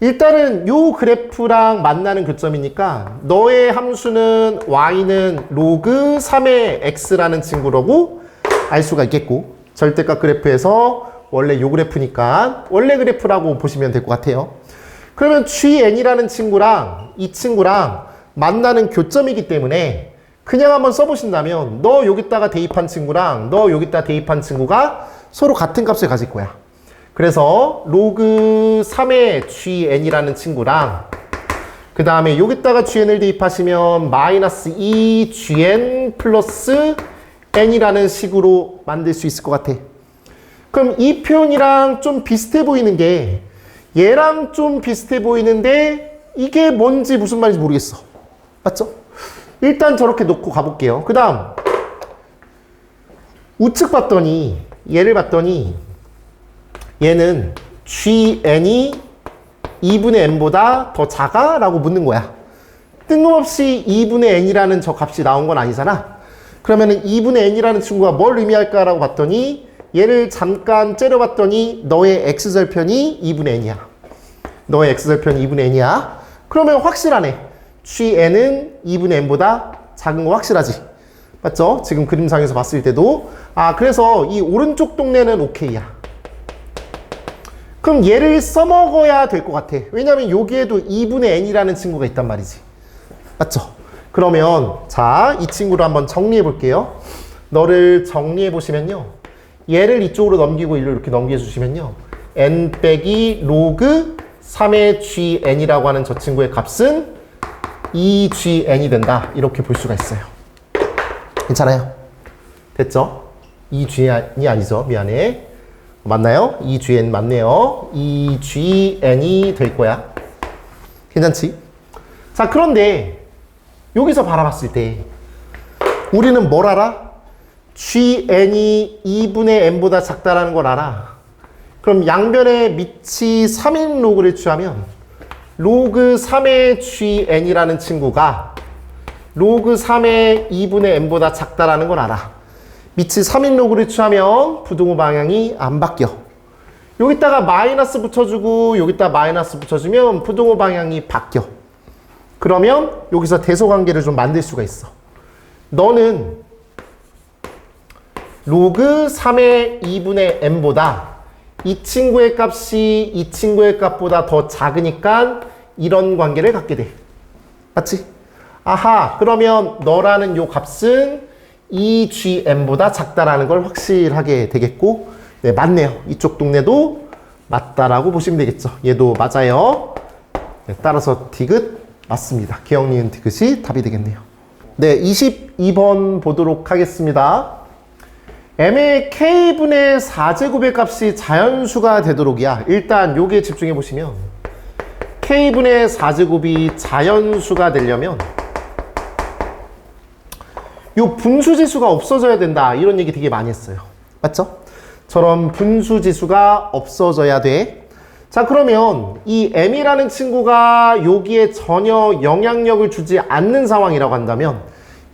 일단은 요 그래프랑 만나는 교점이니까 너의 함수는 y는 로그 3의 x라는 친구라고 알 수가 있겠고 절대값 그래프에서 원래 요 그래프니까 원래 그래프라고 보시면 될 것 같아요. 그러면 GN이라는 친구랑 이 친구랑 만나는 교점이기 때문에 그냥 한번 써보신다면 너 여기다가 대입한 친구랑 너 여기다 대입한 친구가 서로 같은 값을 가질 거야. 그래서 로그 3의 GN이라는 친구랑 그 다음에 여기다가 GN을 대입하시면 마이너스 2GN 플러스 n이라는 식으로 만들 수 있을 것 같아. 그럼 이 표현이랑 좀 비슷해 보이는 게 얘랑 좀 비슷해 보이는데 이게 뭔지 무슨 말인지 모르겠어. 맞죠? 일단 저렇게 놓고 가볼게요. 그 다음 우측 봤더니 얘를 봤더니 얘는 GN이 2분의 n보다 더 작아? 라고 묻는 거야. 뜬금없이 2분의 n이라는 저 값이 나온 건 아니잖아. 그러면은 2분의 n이라는 친구가 뭘 의미할까라고 봤더니 얘를 잠깐 째려봤더니 너의 x절편이 2분의 n이야. 너의 x절편이 2분의 n이야. 그러면 확실하네. GN은 2분의 n보다 작은 거 확실하지. 맞죠? 지금 그림상에서 봤을 때도. 아, 그래서 이 오른쪽 동네는 오케이야. 그럼 얘를 써먹어야 될 것 같아. 왜냐면 여기에도 2분의 n이라는 친구가 있단 말이지. 맞죠? 그러면 자, 이 친구를 한번 정리해 볼게요. 너를 정리해 보시면요. 얘를 이쪽으로 넘기고 일로 이렇게 넘겨 주시면요. n 빼기 로그 3의 GN이라고 하는 저 친구의 값은 2GN이 된다. 이렇게 볼 수가 있어요. 괜찮아요? 됐죠? 2GN이 아니죠. 미안해. 맞나요? 2GN 맞네요. 2GN이 될 거야. 괜찮지? 자, 그런데 여기서 바라봤을 때 우리는 뭘 알아? GN이 2분의 n보다 작다라는 걸 알아. 그럼 양변에 밑이 3인 로그를 취하면 로그 3의 GN이라는 친구가 로그 3의 2분의 n보다 작다라는 걸 알아. 밑이 3인 로그를 취하면 부등호 방향이 안 바뀌어. 여기다가 마이너스 붙여주고 여기다 마이너스 붙여주면 부등호 방향이 바뀌어. 그러면 여기서 대소관계를 좀 만들 수가 있어. 너는 로그 3의 2분의 n보다 이 친구의 값이 이 친구의 값보다 더 작으니까 이런 관계를 갖게 돼. 맞지? 아하, 그러면 너라는 요 값은 2GN보다 작다라는 걸 확실하게 되겠고, 네, 맞네요. 이쪽 동네도 맞다라고 보시면 되겠죠. 얘도 맞아요. 네, 따라서 디귿 맞습니다. 기억 니은 디귿이 답이 되겠네요. 네, 22번 보도록 하겠습니다. m의 k분의 4제곱의 값이 자연수가 되도록이야. 일단 여기에 집중해 보시면 k분의 4제곱이 자연수가 되려면 요 분수지수가 없어져야 된다. 이런 얘기 되게 많이 했어요. 맞죠? 저런 분수지수가 없어져야 돼. 자, 그러면 이 m이라는 친구가 여기에 전혀 영향력을 주지 않는 상황이라고 한다면,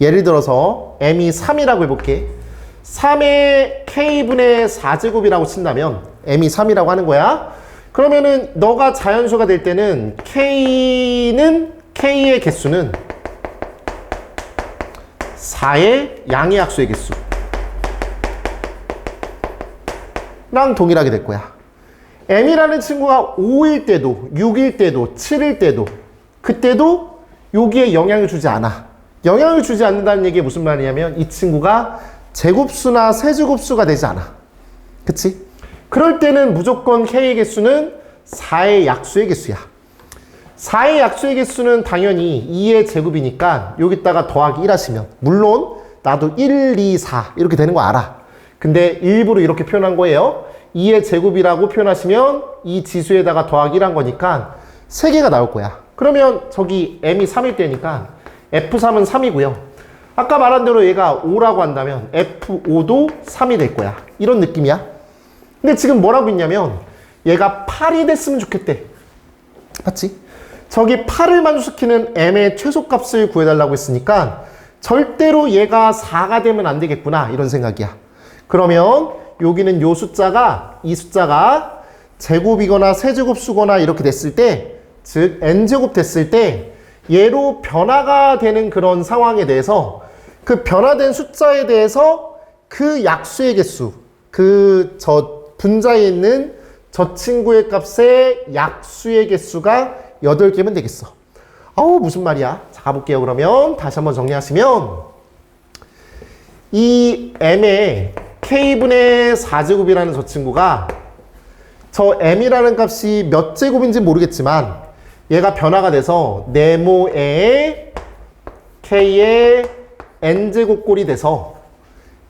예를 들어서 m이 3이라고 해볼게. 3의 k분의 4제곱이라고 친다면 m이 3이라고 하는 거야. 그러면은 너가 자연수가 될 때는 k의 개수는 4의 양의 약수의 개수랑 동일하게 될 거야. m이라는 친구가 5일 때도 6일 때도 7일 때도 그때도 여기에 영향을 주지 않아. 영향을 주지 않는다는 얘기가 무슨 말이냐면 이 친구가 제곱수나 세제곱수가 되지 않아. 그치? 그럴 때는 무조건 k의 개수는 4의 약수의 개수야. 4의 약수의 개수는 당연히 2의 제곱이니까 여기다가 더하기 1 하시면, 물론 나도 1, 2, 4 이렇게 되는 거 알아. 근데 일부러 이렇게 표현한 거예요. 2의 제곱이라고 표현하시면 이 지수에다가 더하기 1 한 거니까 3개가 나올 거야. 그러면 저기 m이 3일 때니까 F3은 3이고요. 아까 말한 대로 얘가 5라고 한다면 F5도 3이 될 거야. 이런 느낌이야. 근데 지금 뭐라고 있냐면 얘가 8이 됐으면 좋겠대. 맞지? 저기 8을 만족시키는 m의 최소값을 구해달라고 했으니까 절대로 얘가 4가 되면 안 되겠구나, 이런 생각이야. 그러면 여기는 요 숫자가, 이 숫자가 제곱이거나 세제곱수거나 이렇게 됐을 때, 즉 n제곱 됐을 때 얘로 변화가 되는 그런 상황에 대해서 그 변화된 숫자에 대해서 그 약수의 개수, 그 분자에 있는 저 친구의 값의 약수의 개수가 8개면 되겠어. 아우, 무슨 말이야. 자, 가볼게요. 그러면 다시 한번 정리하시면 이 m의 k분의 4제곱이라는 저 친구가 저 m이라는 값이 몇 제곱인지 모르겠지만 얘가 변화가 돼서 네모의 k의 n제곱꼴이 돼서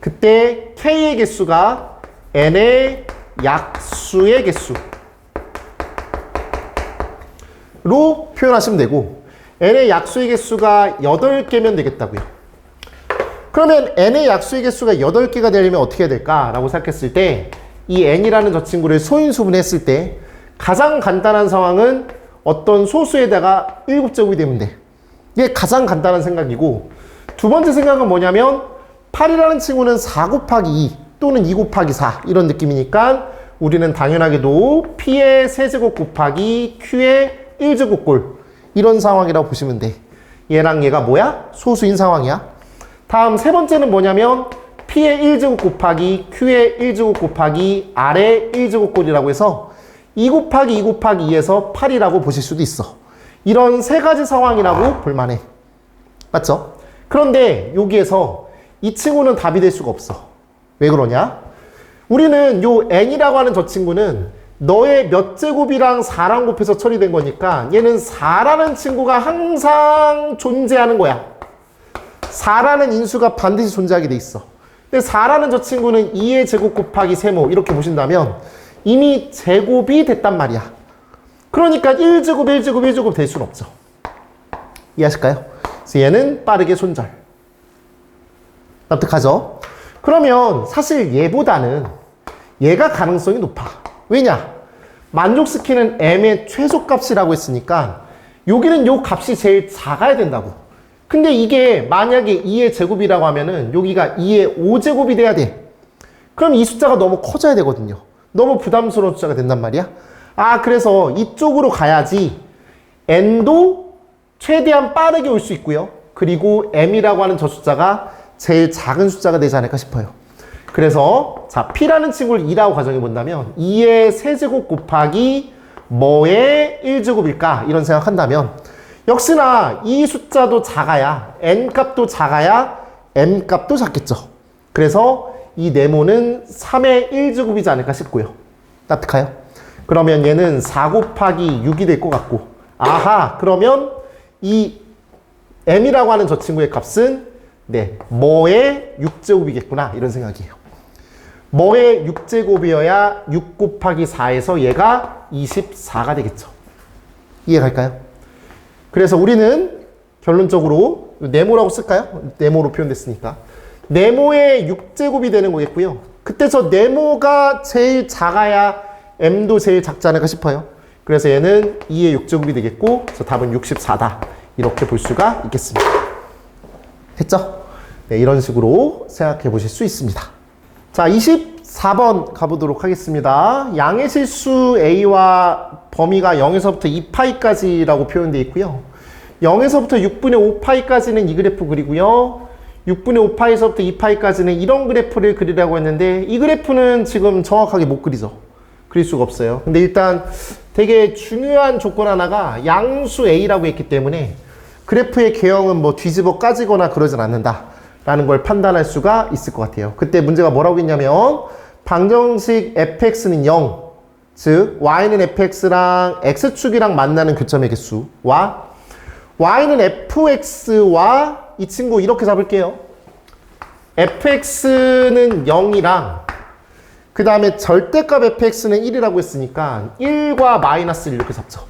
그때 k의 개수가 n의 약수의 개수로 표현하시면 되고, n의 약수의 개수가 8개면 되겠다고요. 그러면 n의 약수의 개수가 8개가 되려면 어떻게 해야 될까라고 생각했을 때, 이 n이라는 저 친구를 소인수분했을 때 가장 간단한 상황은 어떤 소수에다가 7제곱이 되면 돼. 이게 가장 간단한 생각이고, 두 번째 생각은 뭐냐면 8이라는 친구는 4 곱하기 2 또는 2 곱하기 4 이런 느낌이니까 우리는 당연하게도 p의 세제곱 곱하기 q의 1제곱꼴 이런 상황이라고 보시면 돼. 얘랑 얘가 뭐야? 소수인 상황이야. 다음 세 번째는 뭐냐면 p의 1제곱 곱하기 q의 1제곱 곱하기 r의 1제곱꼴이라고 해서 2 곱하기 2 곱하기 2에서 8이라고 보실 수도 있어. 이런 세 가지 상황이라고 볼만해. 맞죠? 그런데 여기에서 이 친구는 답이 될 수가 없어. 왜 그러냐? 우리는 요 n이라고 하는 저 친구는 너의 몇 제곱이랑 4랑 곱해서 처리된 거니까 얘는 4라는 친구가 항상 존재하는 거야. 4라는 인수가 반드시 존재하게 돼 있어. 근데 4라는 저 친구는 2의 제곱 곱하기 세모 이렇게 보신다면 이미 제곱이 됐단 말이야. 그러니까 1제곱, 1제곱, 1제곱 될 수는 없죠. 이해하실까요? 그래서 얘는 빠르게 손절. 납득하죠? 그러면 사실 얘보다는 얘가 가능성이 높아. 왜냐? 만족시키는 m의 최소값이라고 했으니까 여기는 요 값이 제일 작아야 된다고. 근데 이게 만약에 2의 제곱이라고 하면은 여기가 2의 5제곱이 돼야 돼. 그럼 이 숫자가 너무 커져야 되거든요. 너무 부담스러운 숫자가 된단 말이야. 아, 그래서 이쪽으로 가야지 n도 최대한 빠르게 올 수 있고요. 그리고 m이라고 하는 저 숫자가 제일 작은 숫자가 되지 않을까 싶어요. 그래서 자, p라는 친구를 2라고 가정해 본다면 2의 세제곱 곱하기 뭐의 1제곱일까? 이런 생각한다면 역시나 이 숫자도 작아야 n 값도 작아야 m 값도 작겠죠. 그래서 이 네모는 3의 1제곱이지 않을까 싶고요. 납득해요? 그러면 얘는 4 곱하기 6이 될 것 같고, 아하, 그러면 이 m이라고 하는 저 친구의 값은 네, 뭐의 6제곱이겠구나 이런 생각이에요. 뭐의 6제곱이어야 6 곱하기 4에서 얘가 24가 되겠죠. 이해갈까요? 그래서 우리는 결론적으로 네모라고 쓸까요? 네모로 표현됐으니까 네모의 6제곱이 되는 거겠고요. 그때 저 네모가 제일 작아야 m도 제일 작지 않을까 싶어요. 그래서 얘는 2의 6제곱이 되겠고, 그래서 답은 64다. 이렇게 볼 수가 있겠습니다. 됐죠? 네, 이런 식으로 생각해 보실 수 있습니다. 자, 24번 가보도록 하겠습니다. 양의 실수 a와 범위가 0에서부터 2파이까지라고 표현되어 있고요. 0에서부터 6분의 5파이까지는 이 그래프 그리고요. 6분의 5파이에서부터 2파이까지는 이런 그래프를 그리라고 했는데, 이 그래프는 지금 정확하게 못 그리죠. 그릴 수가 없어요. 근데 일단 되게 중요한 조건 하나가 양수 a라고 했기 때문에 그래프의 개형은 뭐 뒤집어 까지거나 그러진 않는다 라는 걸 판단할 수가 있을 것 같아요. 그때 문제가 뭐라고 했냐면 방정식 fx는 0, 즉 y는 fx랑 x축이랑 만나는 교점의 개수와 y는 fx와 이 친구 이렇게 잡을게요. fx는 0이랑 그 다음에 절대값 fx는 1이라고 했으니까 1과 마이너스 1 이렇게 잡죠.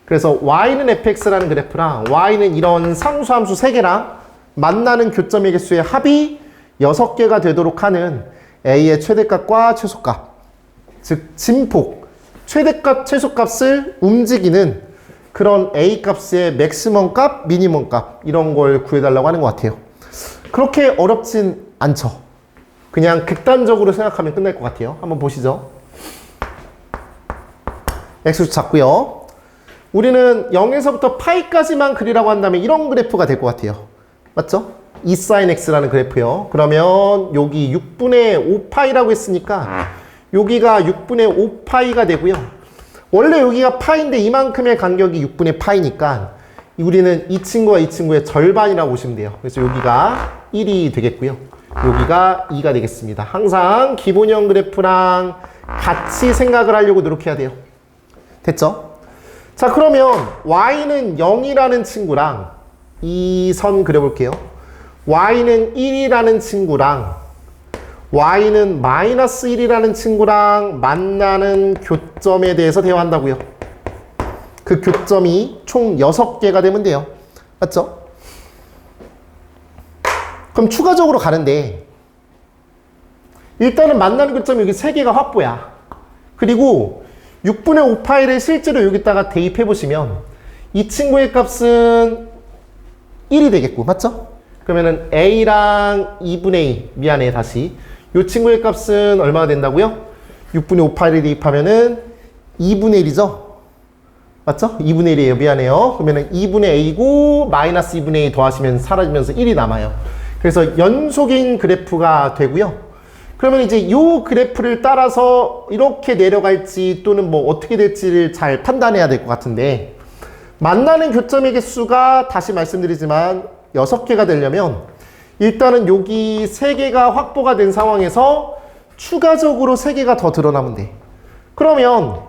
그래서 y는 fx라는 그래프랑 y는 이런 상수함수 3개랑 만나는 교점의 개수의 합이 6개가 되도록 하는 a의 최대값과 최소값, 즉 진폭, 최대값, 최소값을 움직이는 그런 a 값의 맥시멈 값, 미니멈 값 이런 걸 구해달라고 하는 것 같아요. 그렇게 어렵진 않죠. 그냥 극단적으로 생각하면 끝날 것 같아요. 한번 보시죠. x축 잡고요. 우리는 0에서부터 파이까지만 그리라고 한다면 이런 그래프가 될 것 같아요. 맞죠? 2 sin x라는 그래프요. 그러면 여기 6분의 5파이라고 했으니까 여기가 6분의 5파이가 되고요. 원래 여기가 파인데 이만큼의 간격이 6분의 파이니까 우리는 이 친구와 이 친구의 절반이라고 보시면 돼요. 그래서 여기가 1이 되겠고요. 여기가 2가 되겠습니다. 항상 기본형 그래프랑 같이 생각을 하려고 노력해야 돼요. 됐죠? 자, 그러면 y는 0이라는 친구랑 이 선 그려볼게요. y는 1이라는 친구랑 y는 마이너스 1이라는 친구랑 만나는 교점에 대해서 대화한다고요. 그 교점이 총 6개가 되면 돼요. 맞죠? 그럼 추가적으로 가는데 일단은 만나는 교점이 여기 3개가 확보야. 그리고 6분의 5파이를 실제로 여기다가 대입해 보시면 이 친구의 값은 1이 되겠고, 맞죠? 그러면은 a랑 2분의 2, 미안해 다시 이 친구의 값은 얼마가 된다고요? 6분의 5파이를 대입하면은 2분의 1이죠? 맞죠? 2분의 1이에요. 미안해요. 그러면은 2분의 a고 마이너스 2분의 2 더하시면 사라지면서 1이 남아요. 그래서 연속인 그래프가 되고요. 그러면 이제 이 그래프를 따라서 이렇게 내려갈지 또는 뭐 어떻게 될지를 잘 판단해야 될 것 같은데, 만나는 교점의 개수가 다시 말씀드리지만 6개가 되려면 일단은 여기 3개가 확보가 된 상황에서 추가적으로 3개가 더 드러나면 돼. 그러면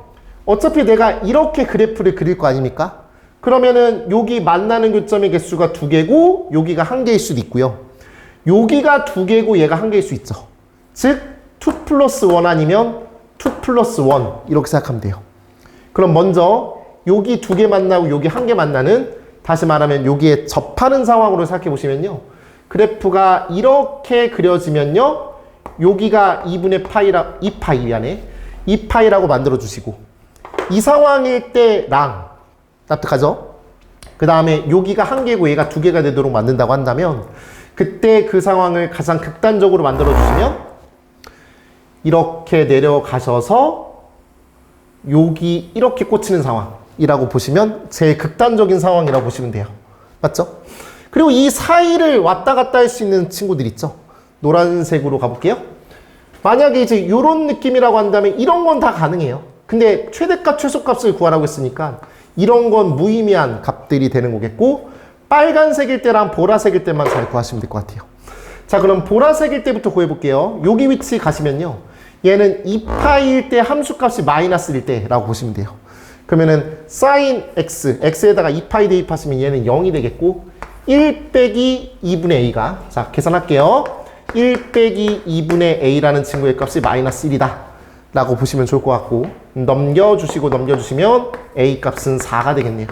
어차피 내가 이렇게 그래프를 그릴 거 아닙니까? 그러면은 여기 만나는 교점의 개수가 2개고 여기가 1개일 수도 있고요. 여기가 2개고 얘가 1개일 수 있죠. 즉 2 플러스 1 아니면 2 플러스 1 이렇게 생각하면 돼요. 그럼 먼저 여기 2개 만나고 여기 1개 만나는, 다시 말하면 여기에 접하는 상황으로 생각해 보시면요. 그래프가 이렇게 그려지면요. 여기가 2분의 파이라, 2파이 미안해. 2파이라고 만들어 주시고 이 상황일 때랑 납득하죠? 그 다음에 여기가 1개고 얘가 2개가 되도록 만든다고 한다면 그때 그 상황을 가장 극단적으로 만들어 주시면 이렇게 내려가셔서 여기 이렇게 꽂히는 상황이라고 보시면 제일 극단적인 상황이라고 보시면 돼요. 맞죠? 그리고 이 사이를 왔다 갔다 할 수 있는 친구들 있죠? 노란색으로 가볼게요. 만약에 이제 이런 느낌이라고 한다면 이런 건 다 가능해요. 근데 최대값, 최소값을 구하라고 했으니까 이런 건 무의미한 값들이 되는 거겠고, 빨간색일 때랑 보라색일 때만 잘 구하시면 될 것 같아요. 자, 그럼 보라색일 때부터 구해볼게요. 여기 위치 가시면요. 얘는 2파이일 때 함수값이 마이너스일 때라고 보시면 돼요. 그러면은 sin x, x에다가 2파이 대입하시면 얘는 0이 되겠고 1 빼기 2분의 a가, 자 계산할게요. 1 빼기 2분의 a라는 친구의 값이 마이너스 1이다 라고 보시면 좋을 것 같고, 넘겨주시고 넘겨주시면 a 값은 4가 되겠네요.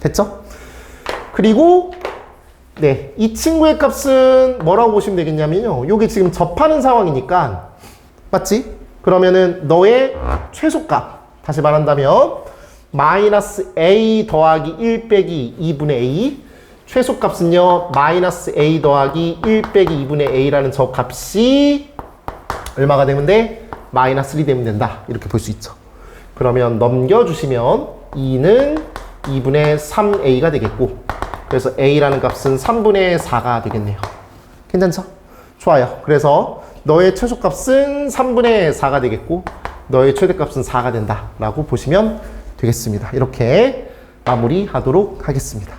됐죠? 그리고 네, 이 친구의 값은 뭐라고 보시면 되겠냐면요. 여기 지금 접하는 상황이니까, 맞지? 그러면은 너의 최소값, 다시 말한다면 마이너스 a 더하기 1 빼기 2분의 a. 최소값은요 마이너스 a 더하기 1 빼기 2분의 a라는 저 값이 얼마가 되면 돼? 마이너스 1이 되면 된다. 이렇게 볼 수 있죠. 그러면 넘겨주시면 2는 2분의 3a가 되겠고, 그래서 a라는 값은 3분의 4가 되겠네요. 괜찮죠? 좋아요. 그래서 너의 최소값은 3분의 4가 되겠고 너의 최대값은 4가 된다 라고 보시면 되겠습니다. 이렇게 마무리하도록 하겠습니다.